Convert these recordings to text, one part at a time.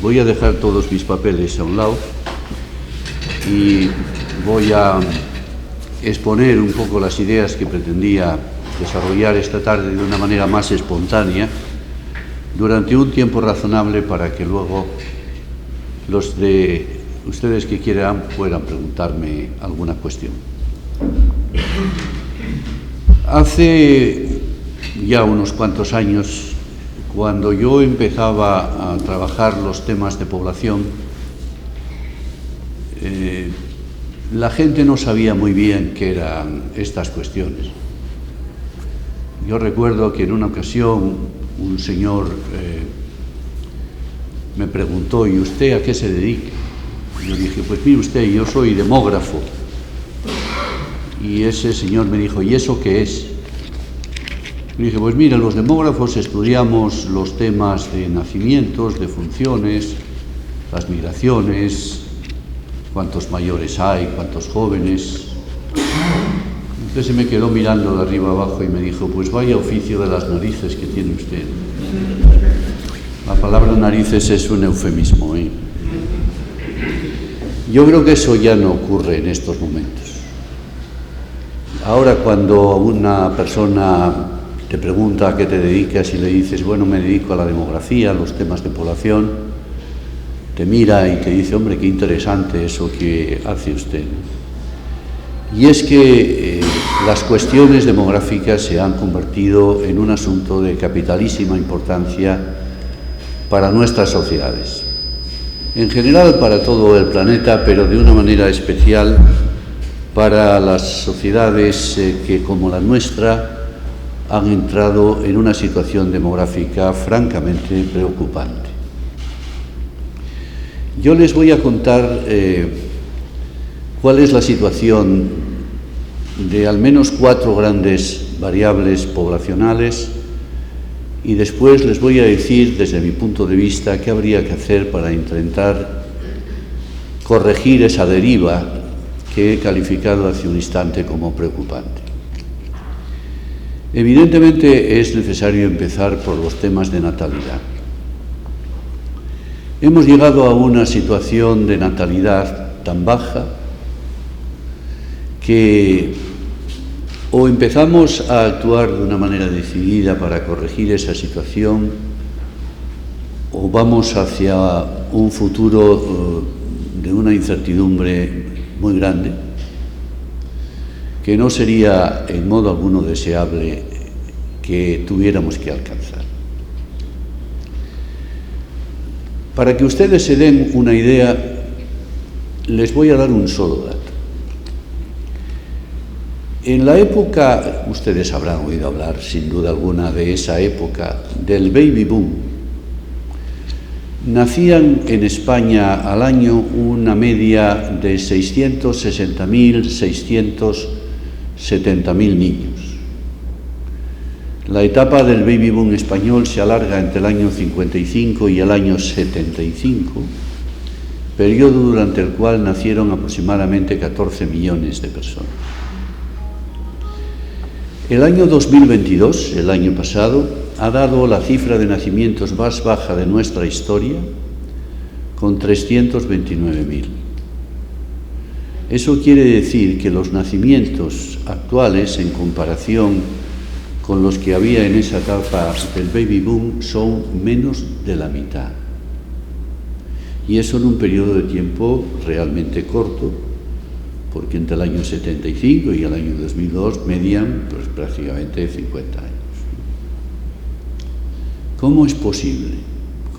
Voy a dejar todos mis papeles a un lado y voy a exponer un poco las ideas que pretendía desarrollar esta tarde de una manera más espontánea durante un tiempo razonable para que luego los de ustedes que quieran puedan preguntarme alguna cuestión. Hace ya unos cuantos años, cuando yo empezaba a trabajar los temas de población, la gente no sabía muy bien qué eran estas cuestiones. Yo recuerdo que en una ocasión un señor me preguntó: ¿y usted a qué se dedica? Y yo dije: pues mire usted, yo soy demógrafo. Y ese señor me dijo: ¿y eso qué es? Y dije: pues mire, los demógrafos estudiamos los temas de nacimientos, de funciones, las migraciones, cuántos mayores hay, cuántos jóvenes. Entonces se me quedó mirando de arriba abajo y me dijo: pues vaya oficio de las narices que tiene usted. La palabra narices es un eufemismo, ¿eh? Yo creo que eso ya no ocurre en estos momentos. Ahora, cuando una persona te pregunta a qué te dedicas y le dices: bueno, me dedico a la demografía, a los temas de población, te mira y te dice: hombre, qué interesante eso que hace usted. Y es que las cuestiones demográficas se han convertido en un asunto de capitalísima importancia para nuestras sociedades. En general para todo el planeta, pero de una manera especial para las sociedades que, como la nuestra, han entrado en una situación demográfica francamente preocupante. Yo les voy a contar cuál es la situación de al menos 4 grandes variables poblacionales y después les voy a decir, desde mi punto de vista, qué habría que hacer para intentar corregir esa deriva que he calificado hace un instante como preocupante. Evidentemente es necesario empezar por los temas de natalidad. Hemos llegado a una situación de natalidad tan baja que o empezamos a actuar de una manera decidida para corregir esa situación, o vamos hacia un futuro de una incertidumbre muy grande, que no sería en modo alguno deseable que tuviéramos que alcanzar. Para que ustedes se den una idea, les voy a dar un solo dato. En la época, ustedes habrán oído hablar sin duda alguna de esa época, del baby boom, nacían en España al año una media de 660.000, 670.000 niños. La etapa del baby boom español se alarga entre el año 55 y el año 75, periodo durante el cual nacieron aproximadamente 14 millones de personas. El año 2022, el año pasado, ha dado la cifra de nacimientos más baja de nuestra historia, con 329.000. Eso quiere decir que los nacimientos actuales, en comparación con los que había en esa etapa del baby boom, son menos de la mitad. Y eso en un periodo de tiempo realmente corto, porque entre el año 75 y el año 2002 median pues, prácticamente 50 años. ¿Cómo es posible?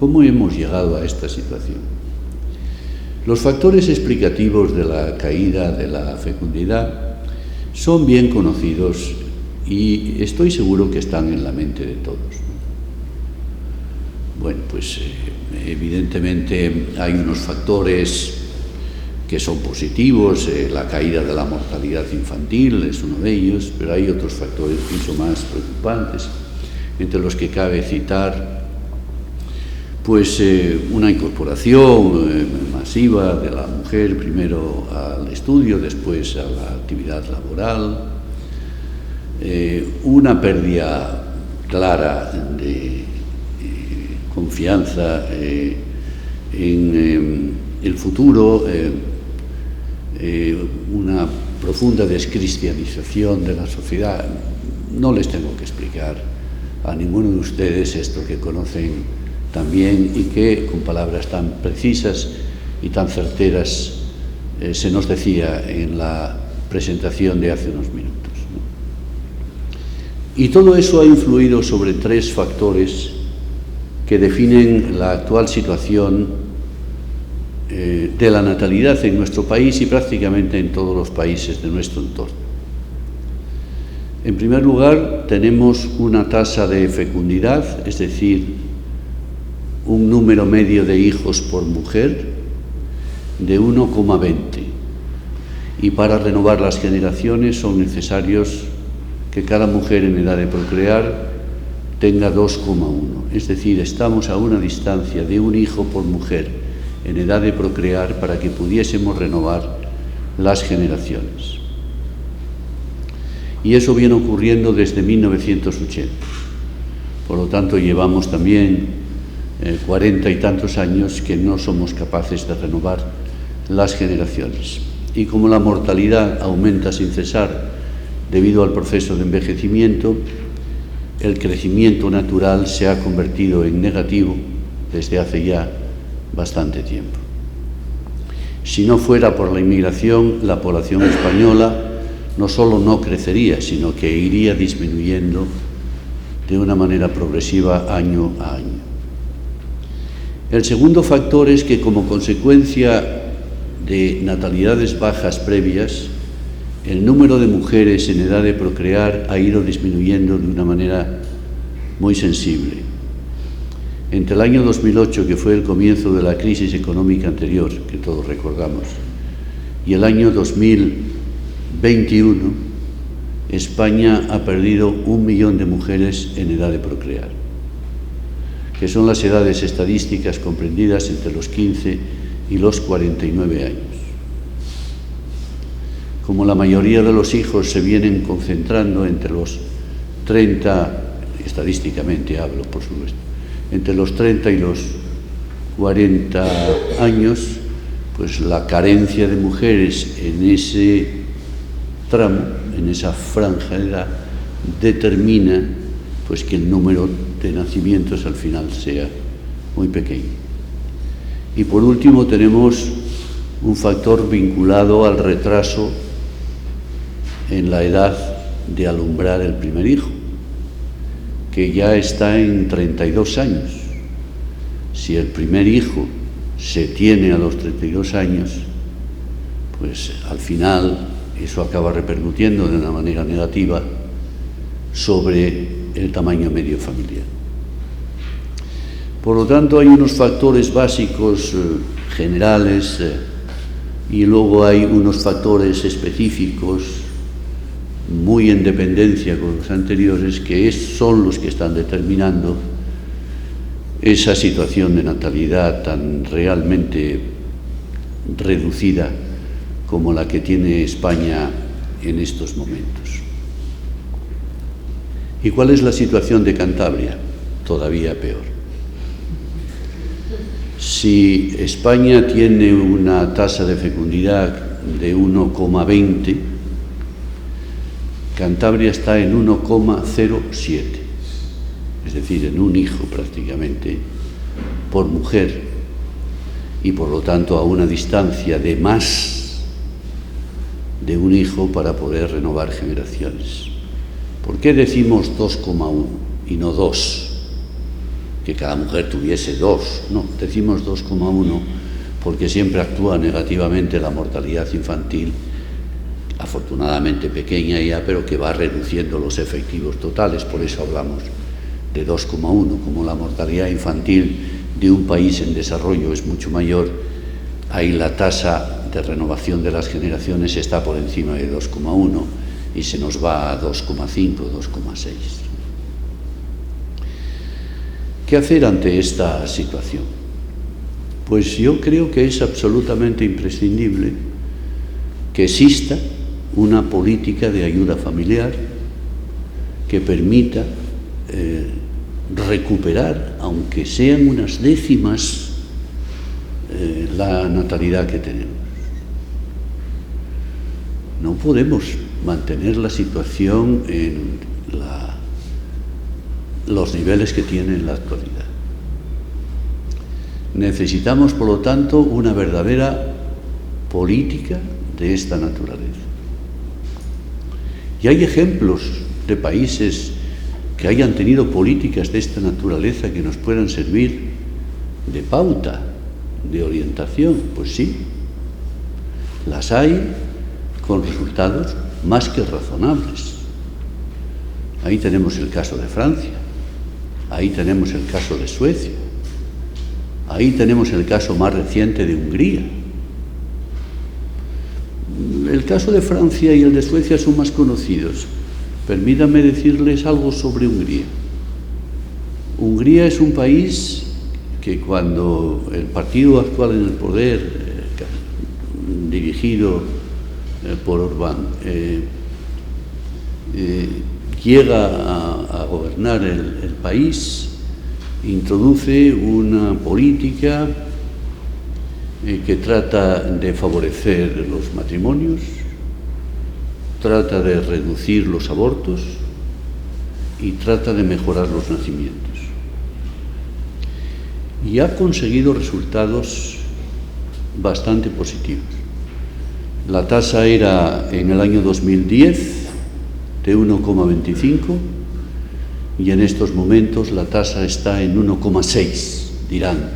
¿Cómo hemos llegado a esta situación? Los factores explicativos de la caída de la fecundidad son bien conocidos y estoy seguro que están en la mente de todos. Bueno, pues evidentemente hay unos factores que son positivos, la caída de la mortalidad infantil es uno de ellos, pero hay otros factores mucho más preocupantes, entre los que cabe citar pues una incorporación masiva de la mujer, primero al estudio, después a la actividad laboral, una pérdida clara de confianza en el futuro una profunda descristianización de la sociedad. No les tengo que explicar a ninguno de ustedes esto que conocen tan bien y que con palabras tan precisas y tan certeras se nos decía en la presentación de hace unos minutos, ¿no? Y todo eso ha influido sobre tres factores que definen la actual situación de la natalidad en nuestro país y prácticamente en todos los países de nuestro entorno. En primer lugar, tenemos una tasa de fecundidad, es decir, un número medio de hijos por mujer de 1,20. Y para renovar las generaciones son necesarios que cada mujer en edad de procrear tenga 2,1. Es decir, estamos a una distancia de un hijo por mujer en edad de procrear para que pudiésemos renovar las generaciones. Y eso viene ocurriendo desde 1980. Por lo tanto, llevamos también 40 y tantos años que no somos capaces de renovar las generaciones. Y como la mortalidad aumenta sin cesar debido al proceso de envejecimiento, el crecimiento natural se ha convertido en negativo desde hace ya bastante tiempo. Si no fuera por la inmigración, la población española no solo no crecería, sino que iría disminuyendo de una manera progresiva año a año. El segundo factor es que como consecuencia de natalidades bajas previas, el número de mujeres en edad de procrear ha ido disminuyendo de una manera muy sensible. Entre el año 2008, que fue el comienzo de la crisis económica anterior, que todos recordamos, y el año 2021, España ha perdido 1 millón de mujeres en edad de procrear, que son las edades estadísticas comprendidas entre los 15 y los 49 años. Como la mayoría de los hijos se vienen concentrando entre los 30, estadísticamente hablo, por supuesto, entre los 30 y los 40 años, pues la carencia de mujeres en ese tramo, en esa franja de edad, determina pues que el número de nacimientos al final sea muy pequeño. Y por último tenemos un factor vinculado al retraso en la edad de alumbrar el primer hijo, que ya está en 32 años. Si el primer hijo se tiene a los 32 años, pues al final eso acaba repercutiendo de una manera negativa sobre el tamaño medio familiar. Por lo tanto, hay unos factores básicos generales y luego hay unos factores específicos muy en dependencia con los anteriores, que son los que están determinando esa situación de natalidad tan realmente reducida como la que tiene España en estos momentos. ¿Y cuál es la situación de Cantabria? Todavía peor. Si España tiene una tasa de fecundidad de 1,20, Cantabria está en 1,07, es decir, en un hijo prácticamente por mujer, y por lo tanto a una distancia de más de un hijo para poder renovar generaciones. ¿Por qué decimos 2,1 y no 2? Que cada mujer tuviese 2, no, decimos 2,1 porque siempre actúa negativamente la mortalidad infantil, afortunadamente pequeña ya, pero que va reduciendo los efectivos totales. Por eso hablamos de 2,1. Como la mortalidad infantil de un país en desarrollo es mucho mayor, ahí la tasa de renovación de las generaciones está por encima de 2,1 y se nos va a 2,5, 2,6. ¿Qué hacer ante esta situación? Pues yo creo que es absolutamente imprescindible que exista una política de ayuda familiar que permita recuperar, aunque sean unas décimas la natalidad que tenemos. No podemos mantener la situación en los niveles que tiene en la actualidad. Necesitamos, por lo tanto, una verdadera política de esta naturaleza. Y hay ejemplos de países que hayan tenido políticas de esta naturaleza que nos puedan servir de pauta, de orientación. Pues sí, las hay con resultados más que razonables. Ahí tenemos el caso de Francia, ahí tenemos el caso de Suecia, ahí tenemos el caso más reciente de Hungría. El caso de Francia y el de Suecia son más conocidos. Permítanme decirles algo sobre Hungría. Hungría es un país que cuando el partido actual en el poder, dirigido por Orbán, llega a gobernar el país, introduce una política que trata de favorecer los matrimonios, trata de reducir los abortos y trata de mejorar los nacimientos. Y ha conseguido resultados bastante positivos. La tasa era en el año 2010 de 1,25 y en estos momentos la tasa está en 1,6. Dirán,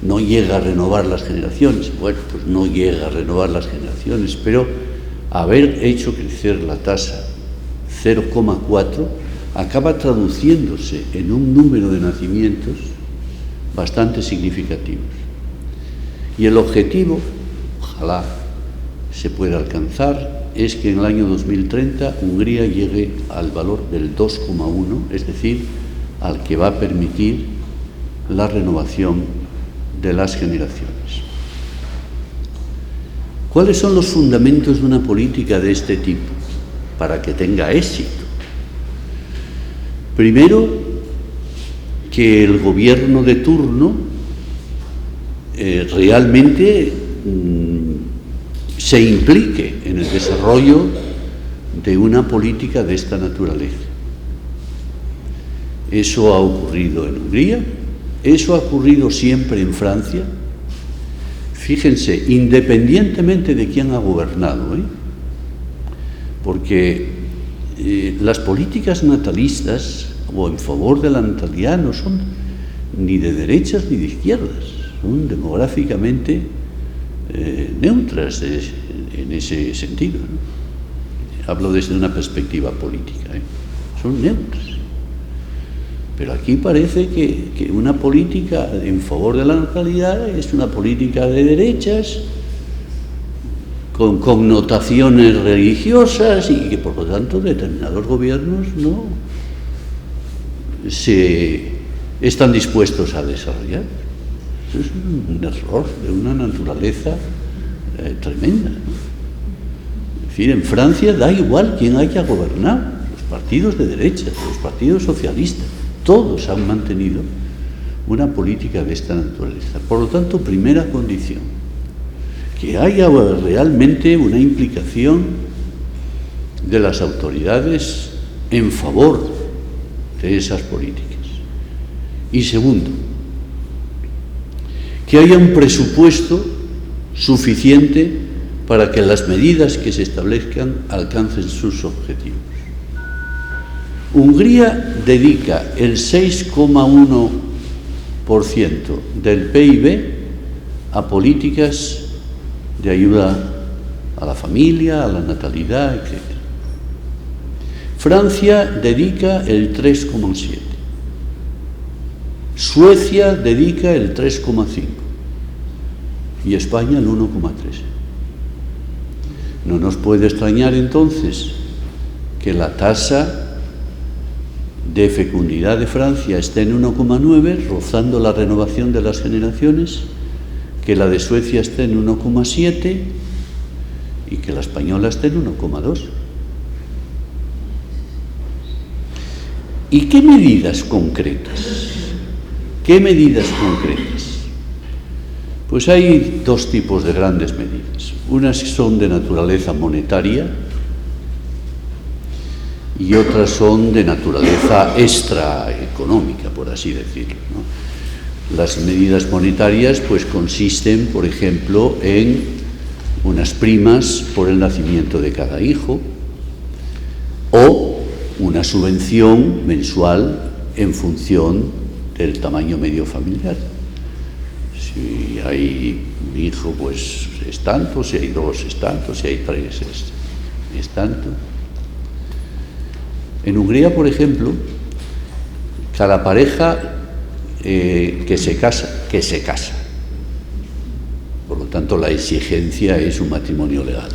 no llega a renovar las generaciones. Bueno, pues no llega a renovar las generaciones, pero haber hecho crecer la tasa 0,4 acaba traduciéndose en un número de nacimientos bastante significativos. Y el objetivo, ojalá se pueda alcanzar, es que en el año 2030 Hungría llegue al valor del 2,1, es decir, al que va a permitir la renovación de las generaciones. ¿Cuáles son los fundamentos de una política de este tipo para que tenga éxito? Primero, que el gobierno de turno realmente se implique en el desarrollo de una política de esta naturaleza. Eso ha ocurrido en Hungría, eso ha ocurrido siempre en Francia. Fíjense, independientemente de quién ha gobernado, porque las políticas natalistas o en favor de la natalidad no son ni de derechas ni de izquierdas, son demográficamente neutras en ese sentido, ¿no? Hablo desde una perspectiva política, son neutras. Pero aquí parece que una política en favor de la natalidad es una política de derechas, con connotaciones religiosas y que por lo tanto determinados gobiernos no están dispuestos a desarrollar. Eso es un error de una naturaleza tremenda, ¿no? Es decir, en Francia da igual quién haya gobernado, los partidos de derechas, los partidos socialistas, todos han mantenido una política de esta naturaleza. Por lo tanto, primera condición, que haya realmente una implicación de las autoridades en favor de esas políticas. Y segundo, que haya un presupuesto suficiente para que las medidas que se establezcan alcancen sus objetivos. Hungría dedica el 6,1% del PIB a políticas de ayuda a la familia, a la natalidad, etc. Francia dedica el 3,7%. Suecia dedica el 3,5% y España el 1,3%. No nos puede extrañar entonces que la tasa de fecundidad de Francia esté en 1,9, rozando la renovación de las generaciones, que la de Suecia esté en 1,7 y que la española esté en 1,2. ¿Y qué medidas concretas? ¿Qué medidas concretas? Pues hay dos tipos de grandes medidas. Unas son de naturaleza monetaria y otras son de naturaleza extraeconómica, por así decirlo, ¿no? Las medidas monetarias pues consisten, por ejemplo, en unas primas por el nacimiento de cada hijo o una subvención mensual en función del tamaño medio familiar. Si hay un hijo, pues es tanto; si hay dos, es tanto; si hay tres, es tanto. En Hungría, por ejemplo, cada pareja que se casa. Por lo tanto, la exigencia es un matrimonio legal.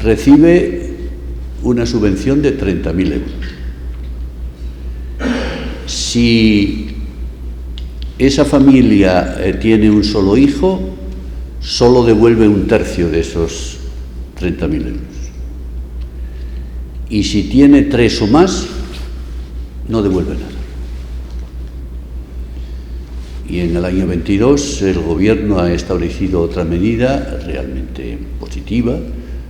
Recibe una subvención de 30.000 euros. Si esa familia tiene un solo hijo, solo devuelve 1/3 de esos 30.000 euros. Y si tiene 3 o más, no devuelve nada. Y en el año 22 el gobierno ha establecido otra medida realmente positiva,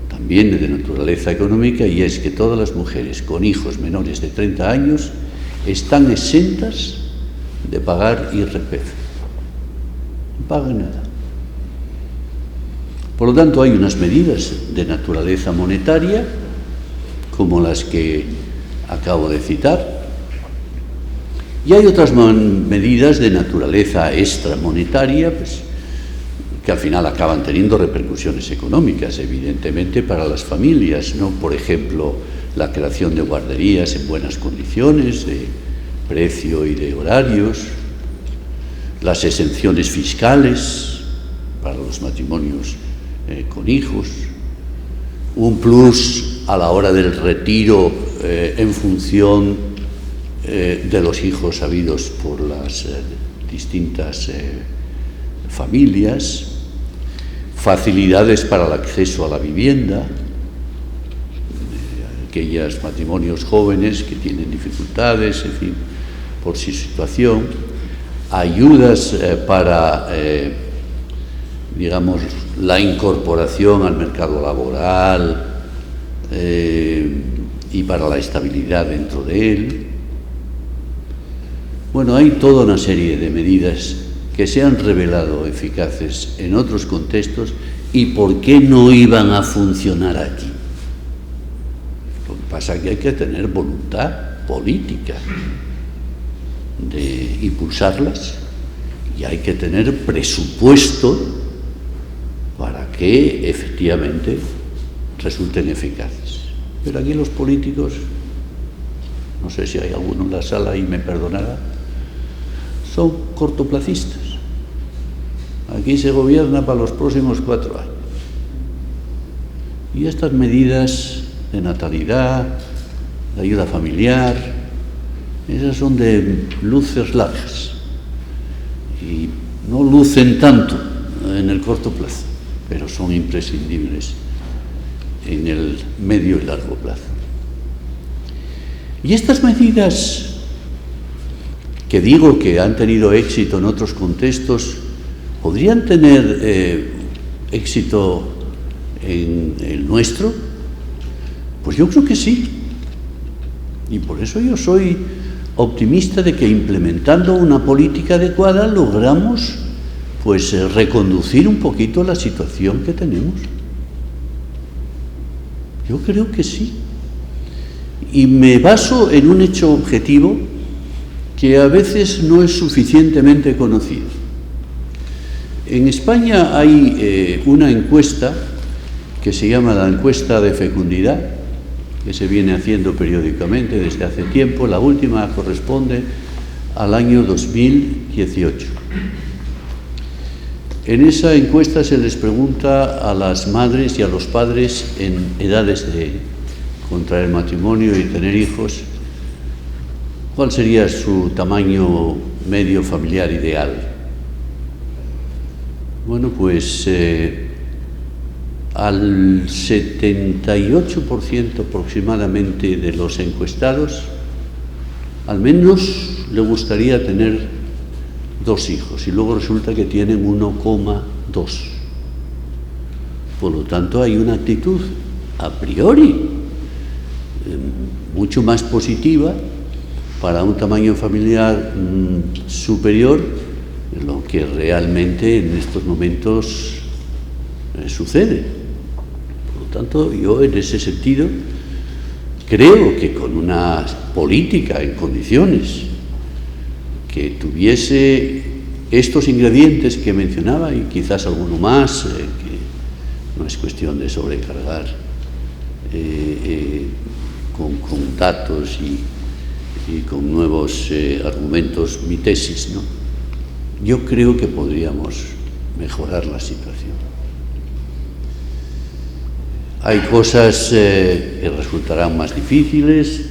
también de naturaleza económica, y es que todas las mujeres con hijos menores de 30 años están exentas de pagar IRPF. No pagan nada. Por lo tanto, hay unas medidas de naturaleza monetaria, como las que acabo de citar, y hay otras medidas de naturaleza extramonetaria, pues, que al final acaban teniendo repercusiones económicas, evidentemente, para las familias, ¿no? Por ejemplo, la creación de guarderías en buenas condiciones, de precio y de horarios, las exenciones fiscales para los matrimonios con hijos, un plus a la hora del retiro en función de los hijos habidos por las distintas familias, facilidades para el acceso a la vivienda, aquellos matrimonios jóvenes que tienen dificultades, en fin, por su situación, ayudas para, digamos, la incorporación al mercado laboral y para la estabilidad dentro de él. Bueno, hay toda una serie de medidas que se han revelado eficaces en otros contextos, y ¿por qué no iban a funcionar aquí? Lo que pasa es que hay que tener voluntad política de impulsarlas, y hay que tener presupuesto para que efectivamente resulten eficaces. Pero aquí los políticos, no sé si hay alguno en la sala y me perdonará, son cortoplacistas. Aquí se gobierna para los próximos 4 años. Y estas medidas de natalidad, de ayuda familiar, esas son de luces largas y no lucen tanto en el corto plazo, pero son imprescindibles en el medio y largo plazo. Y estas medidas, que digo que han tenido éxito en otros contextos, ¿podrían tener éxito en el nuestro? Pues yo creo que sí. Y por eso yo soy optimista de que implementando una política adecuada logramos, pues, reconducir un poquito la situación que tenemos. Yo creo que sí. Y me baso en un hecho objetivo que a veces no es suficientemente conocido. En España hay una encuesta que se llama la encuesta de fecundidad, que se viene haciendo periódicamente desde hace tiempo. La última corresponde al año 2018. En esa encuesta se les pregunta a las madres y a los padres en edades de contraer matrimonio y tener hijos, ¿cuál sería su tamaño medio familiar ideal? Bueno, pues al 78% aproximadamente de los encuestados, al menos le gustaría tener 2 hijos y luego resulta que tienen 1,2. Por lo tanto, hay una actitud a priori mucho más positiva para un tamaño familiar superior de lo que realmente en estos momentos sucede. Por lo tanto, yo en ese sentido creo que con una política en condiciones que tuviese estos ingredientes que mencionaba y quizás alguno más, que no es cuestión de sobrecargar con datos y con nuevos argumentos mi tesis, ¿no? Yo creo que podríamos mejorar la situación. Hay cosas que resultarán más difíciles,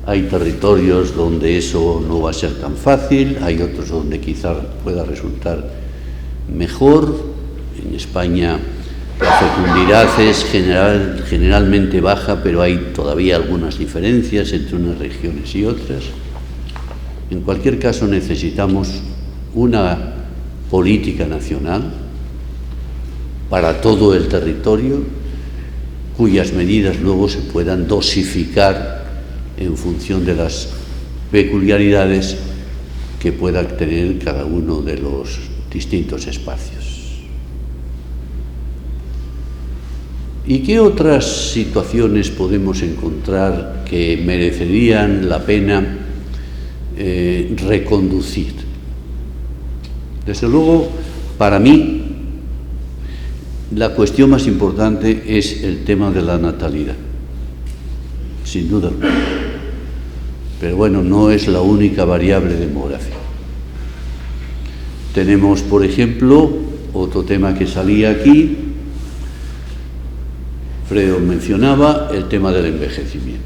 hay territorios donde eso no va a ser tan fácil, hay otros donde quizá pueda resultar mejor. En España la fecundidad es generalmente baja, pero hay todavía algunas diferencias entre unas regiones y otras. En cualquier caso, necesitamos una política nacional para todo el territorio, cuyas medidas luego se puedan dosificar en función de las peculiaridades que pueda tener cada uno de los distintos espacios. ¿Y qué otras situaciones podemos encontrar que merecerían la pena reconducir? Desde luego, para mí, la cuestión más importante es el tema de la natalidad, sin duda alguna. Pero bueno, no es la única variable demográfica. Tenemos, por ejemplo, otro tema que salía aquí, Fredo mencionaba el tema del envejecimiento.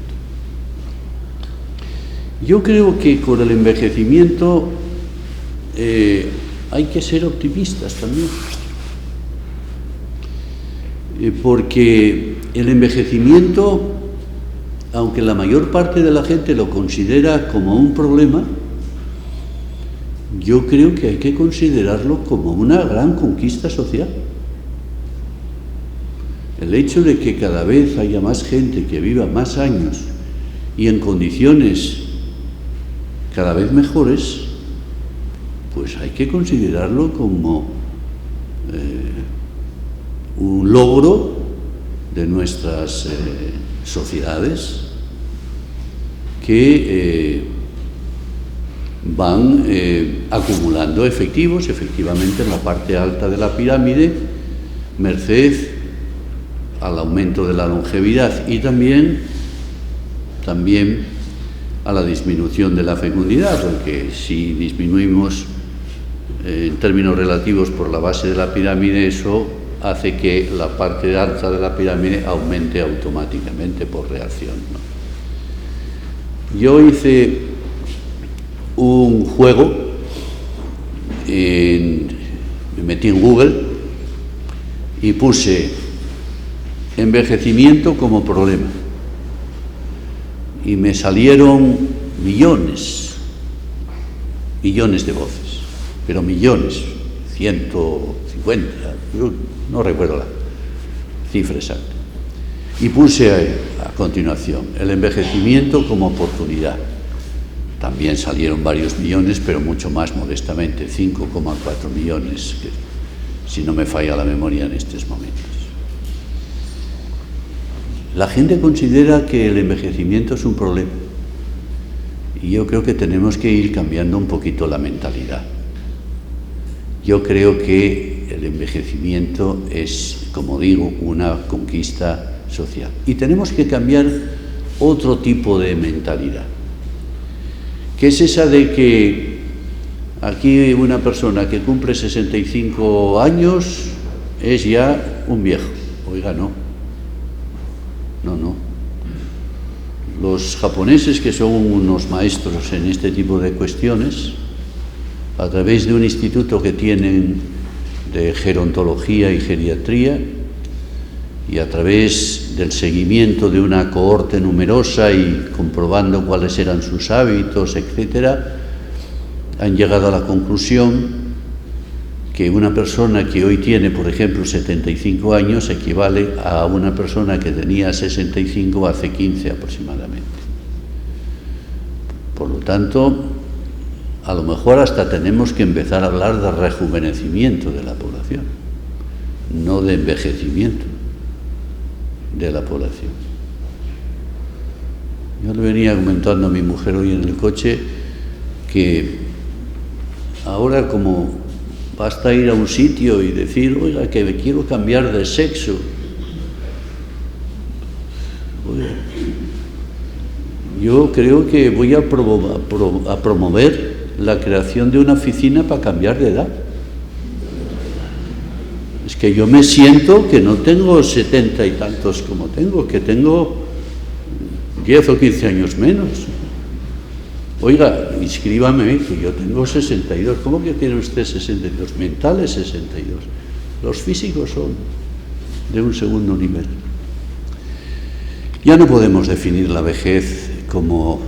Yo creo que con el envejecimiento hay que ser optimistas también, porque el envejecimiento, aunque la mayor parte de la gente lo considera como un problema, yo creo que hay que considerarlo como una gran conquista social. El hecho de que cada vez haya más gente que viva más años y en condiciones cada vez mejores, pues hay que considerarlo como un logro de nuestras sociedades que van acumulando efectivos, efectivamente, en la parte alta de la pirámide, merced al aumento de la longevidad y también a la disminución de la fecundidad, porque si disminuimos en términos relativos por la base de la pirámide, eso hace que la parte alta de la pirámide aumente automáticamente por reacción, ¿no? Yo hice un juego, me metí en Google y puse envejecimiento como problema y me salieron millones de voces, pero millones, 150, no recuerdo la cifra exacta, y puse a continuación el envejecimiento como oportunidad. También salieron varios millones, pero mucho más modestamente, 5,4 millones, que, si no me falla la memoria en estos momentos. La gente considera que el envejecimiento es un problema y yo creo que tenemos que ir cambiando un poquito la mentalidad. Yo creo que el envejecimiento es, como digo, una conquista social y tenemos que cambiar otro tipo de mentalidad, que es esa de que aquí una persona que cumple 65 años es ya un viejo. Oiga, no. Los japoneses, que son unos maestros en este tipo de cuestiones, a través de un instituto que tienen de gerontología y geriatría y a través del seguimiento de una cohorte numerosa y comprobando cuáles eran sus hábitos, etcétera, han llegado a la conclusión que una persona que hoy tiene, por ejemplo, 75 años equivale a una persona que tenía 65 hace 15 aproximadamente. Por lo tanto, a lo mejor hasta tenemos que empezar a hablar de rejuvenecimiento de la población, no de envejecimiento de la población. Yo le venía comentando a mi mujer hoy en el coche que ahora, como basta ir a un sitio y decir, oiga, que me quiero cambiar de sexo. Oiga, yo creo que voy a promover la creación de una oficina para cambiar de edad. Es que yo me siento que no tengo 70 y tantos como tengo, que tengo 10 o 15 años menos. Oiga, inscríbame, que yo tengo 62. ¿Cómo que tiene usted 62? Mentales 62. Los físicos son de un segundo nivel. Ya no podemos definir la vejez como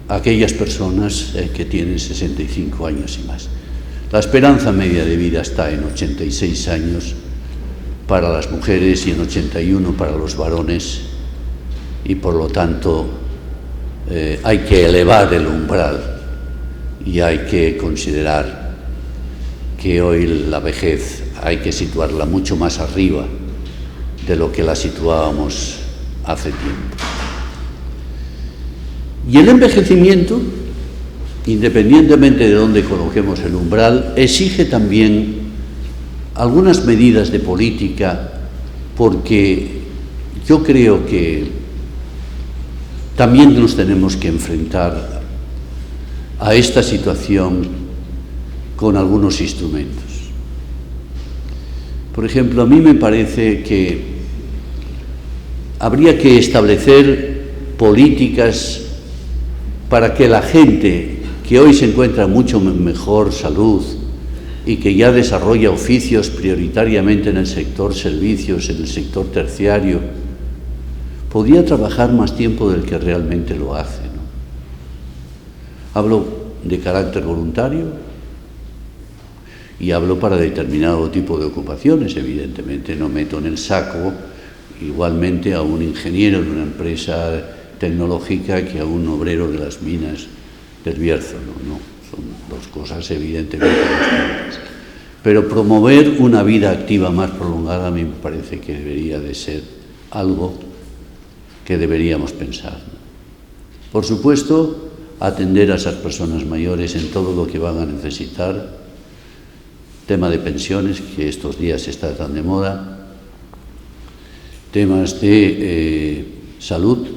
aquellas personas que tienen 65 años y más. La esperanza media de vida está en 86 años para las mujeres y en 81 para los varones, y por lo tanto hay que elevar el umbral y hay que considerar que hoy la vejez hay que situarla mucho más arriba de lo que la situábamos hace tiempo. Y el envejecimiento, independientemente de dónde coloquemos el umbral, exige también algunas medidas de política, porque yo creo que también nos tenemos que enfrentar a esta situación con algunos instrumentos. Por ejemplo, a mí me parece que habría que establecer políticas para que la gente que hoy se encuentra mucho mejor salud y que ya desarrolla oficios prioritariamente en el sector servicios, en el sector terciario, podría trabajar más tiempo del que realmente lo hace, ¿no? Hablo de carácter voluntario y hablo para determinado tipo de ocupaciones. Evidentemente no meto en el saco igualmente a un ingeniero de una empresa tecnológica que a un obrero de las minas del Bierzo, no, son dos cosas evidentemente distintas. Pero promover una vida activa más prolongada a mí me parece que debería de ser algo que deberíamos pensar. Por supuesto, atender a esas personas mayores en todo lo que van a necesitar, tema de pensiones, que estos días está tan de moda, temas de salud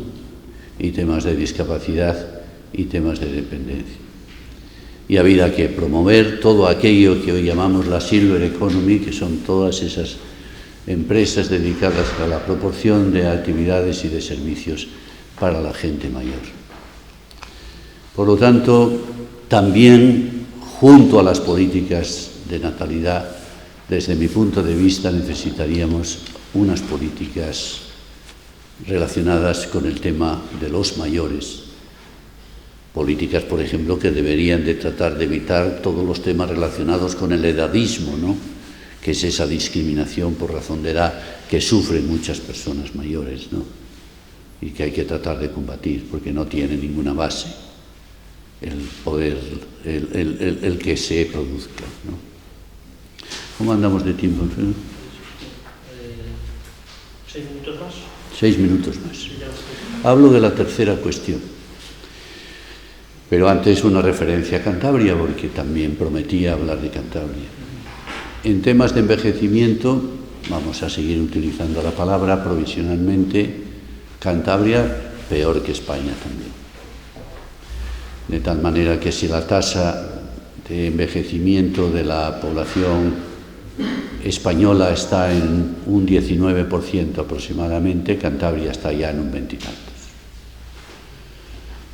y temas de discapacidad y temas de dependencia. Y habría que promover todo aquello que hoy llamamos la Silver Economy, que son todas esas empresas dedicadas a la proporción de actividades y de servicios para la gente mayor. Por lo tanto, también junto a las políticas de natalidad, desde mi punto de vista, necesitaríamos unas políticas relacionadas con el tema de los mayores. Políticas, por ejemplo, que deberían de tratar de evitar todos los temas relacionados con el edadismo, ¿no?, que es esa discriminación por razón de edad que sufren muchas personas mayores, ¿no?, y que hay que tratar de combatir, porque no tiene ninguna base el poder, el que se produzca, ¿no? ¿Cómo andamos de tiempo, Alfredo? 6 minutos más. 6 minutos más. Hablo de la tercera cuestión, pero antes una referencia a Cantabria, porque también prometía hablar de Cantabria. En temas de envejecimiento, vamos a seguir utilizando la palabra provisionalmente, Cantabria peor que España también. De tal manera que si la tasa de envejecimiento de la población española está en un 19% aproximadamente, Cantabria está ya en un 20 y tantos.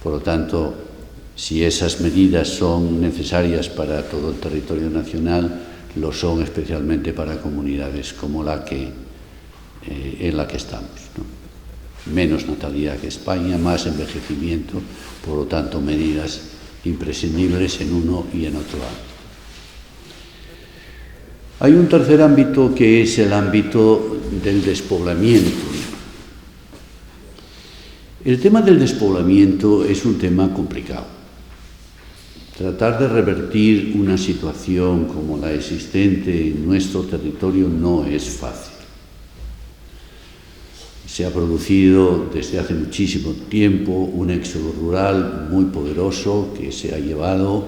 Por lo tanto, si esas medidas son necesarias para todo el territorio nacional, lo son especialmente para comunidades como la que en la que estamos, ¿no? Menos natalidad que España, más envejecimiento, por lo tanto medidas imprescindibles en uno y en otro ámbito. Hay un tercer ámbito que es el ámbito del despoblamiento. El tema del despoblamiento es un tema complicado. Tratar de revertir una situación como la existente en nuestro territorio no es fácil. Se ha producido desde hace muchísimo tiempo un éxodo rural muy poderoso que se ha llevado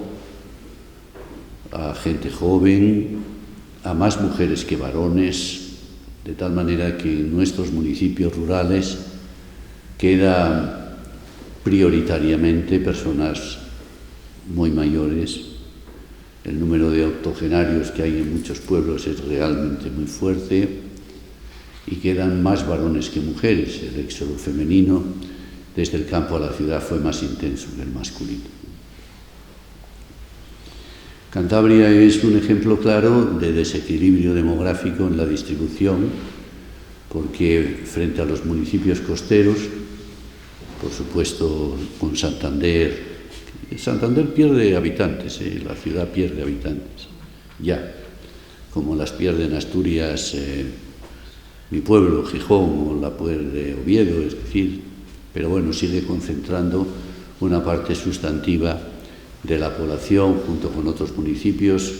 a gente joven, a más mujeres que varones, de tal manera que en nuestros municipios rurales quedan prioritariamente personas muy mayores. El número de octogenarios que hay en muchos pueblos es realmente muy fuerte y quedan más varones que mujeres. El éxodo femenino desde el campo a la ciudad fue más intenso que el masculino. Cantabria es un ejemplo claro de desequilibrio demográfico en la distribución, porque frente a los municipios costeros, por supuesto con Santander pierde habitantes, la ciudad pierde habitantes, ya, como las pierden Asturias, mi pueblo, Gijón, o la pierde Oviedo, es decir, pero bueno, sigue concentrando una parte sustantiva de la población junto con otros municipios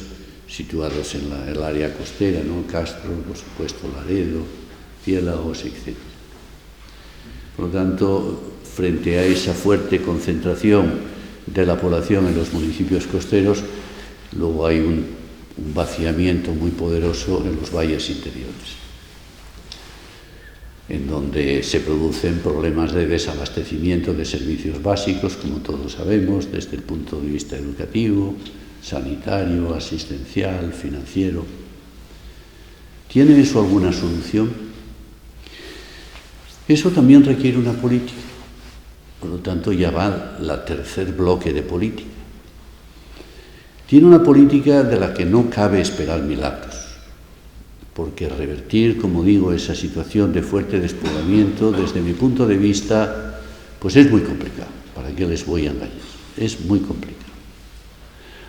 situados en el área costera, ¿no? Castro, por supuesto, Laredo, Ciélagos, etc. Por lo tanto, frente a esa fuerte concentración de la población en los municipios costeros, luego hay un vaciamiento muy poderoso en los valles interiores, en donde se producen problemas de desabastecimiento de servicios básicos, como todos sabemos, desde el punto de vista educativo, sanitario, asistencial, financiero. ¿Tiene eso alguna solución? Eso también requiere una política. Por lo tanto, ya va el tercer bloque de política. Tiene una política de la que no cabe esperar milagros, porque revertir, como digo, esa situación de fuerte despoblamiento, desde mi punto de vista, pues es muy complicado. ¿Para qué les voy a engañar? Es muy complicado.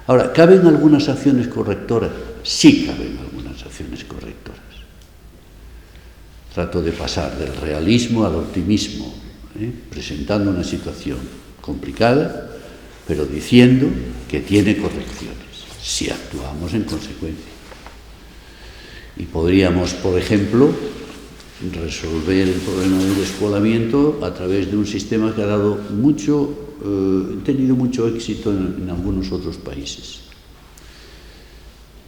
Ahora, ¿caben algunas acciones correctoras? Sí caben algunas acciones correctoras. Trato de pasar del realismo al optimismo, presentando una situación complicada, pero diciendo que tiene correcciones, si actuamos en consecuencia. Y podríamos, por ejemplo, resolver el problema del despoblamiento a través de un sistema que ha tenido mucho éxito en algunos otros países.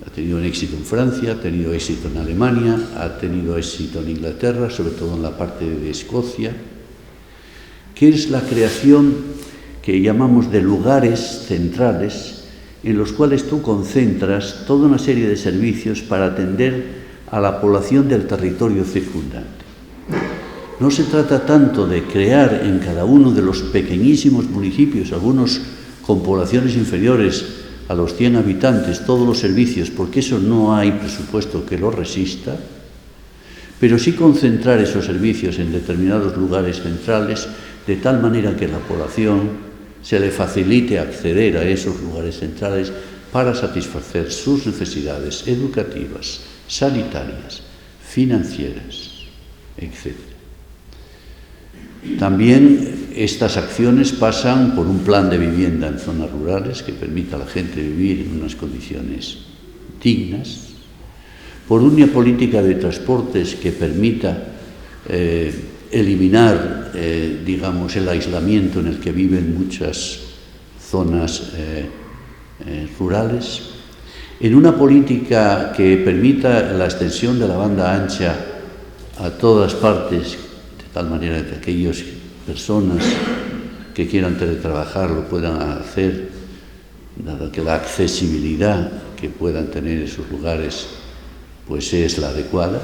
Ha tenido un éxito en Francia, ha tenido éxito en Alemania, ha tenido éxito en Inglaterra, sobre todo en la parte de Escocia, que es la creación que llamamos de lugares centrales en los cuales tú concentras toda una serie de servicios para atender a la población del territorio circundante. No se trata tanto de crear en cada uno de los pequeñísimos municipios, algunos con poblaciones inferiores a los 100 habitantes, todos los servicios, porque eso no hay presupuesto que lo resista, pero sí concentrar esos servicios en determinados lugares centrales, de tal manera que a la población se le facilite acceder a esos lugares centrales para satisfacer sus necesidades educativas, sanitarias, financieras, etc. También estas acciones pasan por un plan de vivienda en zonas rurales que permita a la gente vivir en unas condiciones dignas, por una política de transportes que permita eliminar, digamos, el aislamiento en el que viven muchas zonas rurales, en una política que permita la extensión de la banda ancha a todas partes, de tal manera que aquellas personas que quieran teletrabajar lo puedan hacer, dado que la accesibilidad que puedan tener esos lugares pues es la adecuada,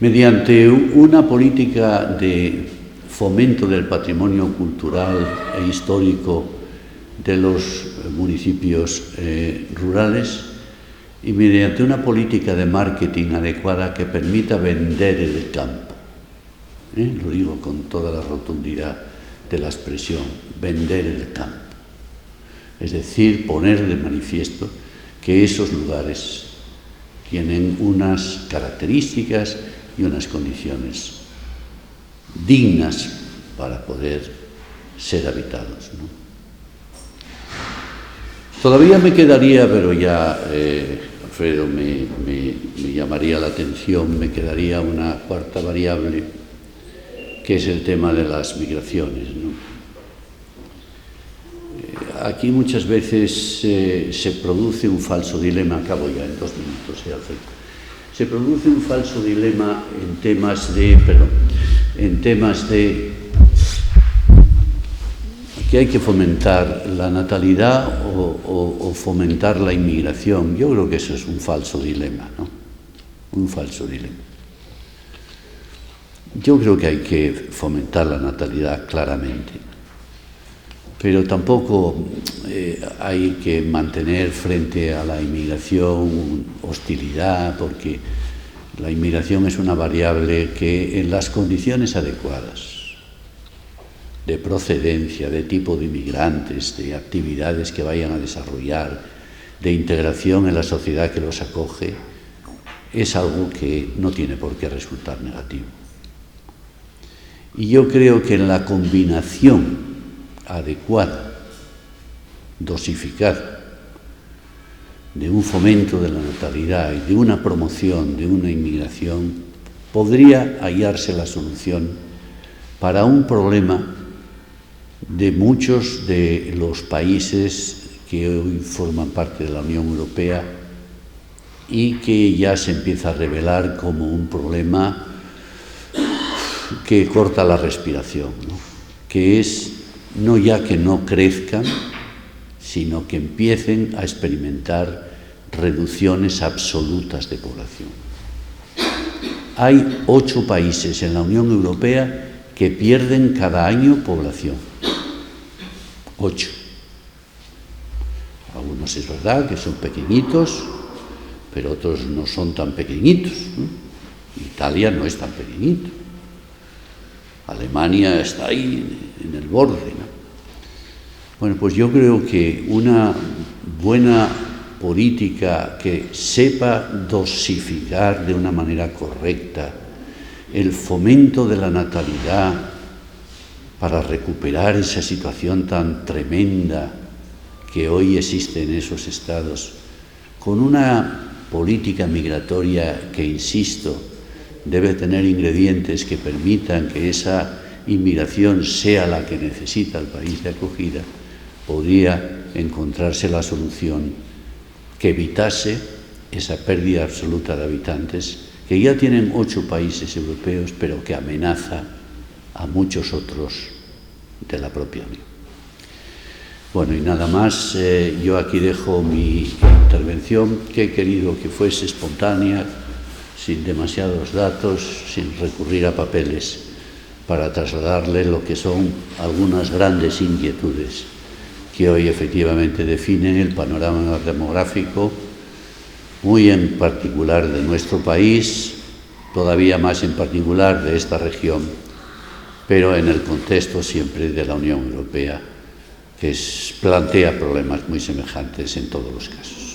mediante una política de fomento del patrimonio cultural e histórico de los municipios rurales y mediante una política de marketing adecuada que permita vender el campo. Lo digo con toda la rotundidad de la expresión, vender el campo. Es decir, poner de manifiesto que esos lugares tienen unas características y unas condiciones dignas para poder ser habitados, ¿no? Todavía me quedaría, pero ya Alfredo me llamaría la atención, me quedaría una cuarta variable, que es el tema de las migraciones, ¿no? Aquí muchas veces se produce un falso dilema, acabo ya en 2 minutos, Alfredo. Se produce un falso dilema en temas de que hay que fomentar la natalidad o fomentar la inmigración. Yo creo que eso es un falso dilema, ¿no? Un falso dilema. Yo creo que hay que fomentar la natalidad claramente, pero tampoco hay que mantener frente a la inmigración hostilidad, porque la inmigración es una variable que en las condiciones adecuadas, de procedencia, de tipo de inmigrantes, de actividades que vayan a desarrollar, de integración en la sociedad que los acoge, es algo que no tiene por qué resultar negativo. Y yo creo que en la combinación adecuada, dosificada, de un fomento de la natalidad y de una promoción de una inmigración, podría hallarse la solución para un problema de muchos de los países que hoy forman parte de la Unión Europea y que ya se empieza a revelar como un problema que corta la respiración, ¿no? Que es no ya que no crezcan, sino que empiecen a experimentar reducciones absolutas de población. Hay 8 países en la Unión Europea que pierden cada año población. 8. Algunos es verdad que son pequeñitos, pero otros no son tan pequeñitos, ¿no? Italia no es tan pequeñito. Alemania está ahí en el borde, ¿no? Bueno, pues yo creo que una buena política que sepa dosificar de una manera correcta el fomento de la natalidad para recuperar esa situación tan tremenda que hoy existe en esos estados, con una política migratoria que, insisto, debe tener ingredientes que permitan que esa inmigración sea la que necesita el país de acogida, podría encontrarse la solución que evitase esa pérdida absoluta de habitantes que ya tienen 8 países europeos, pero que amenaza a muchos otros de la propia Unión. Bueno, y nada más, yo aquí dejo mi intervención, que he querido que fuese espontánea, sin demasiados datos, sin recurrir a papeles, para trasladarle lo que son algunas grandes inquietudes que hoy efectivamente definen el panorama demográfico, muy en particular de nuestro país, todavía más en particular de esta región, pero en el contexto siempre de la Unión Europea, que plantea problemas muy semejantes en todos los casos.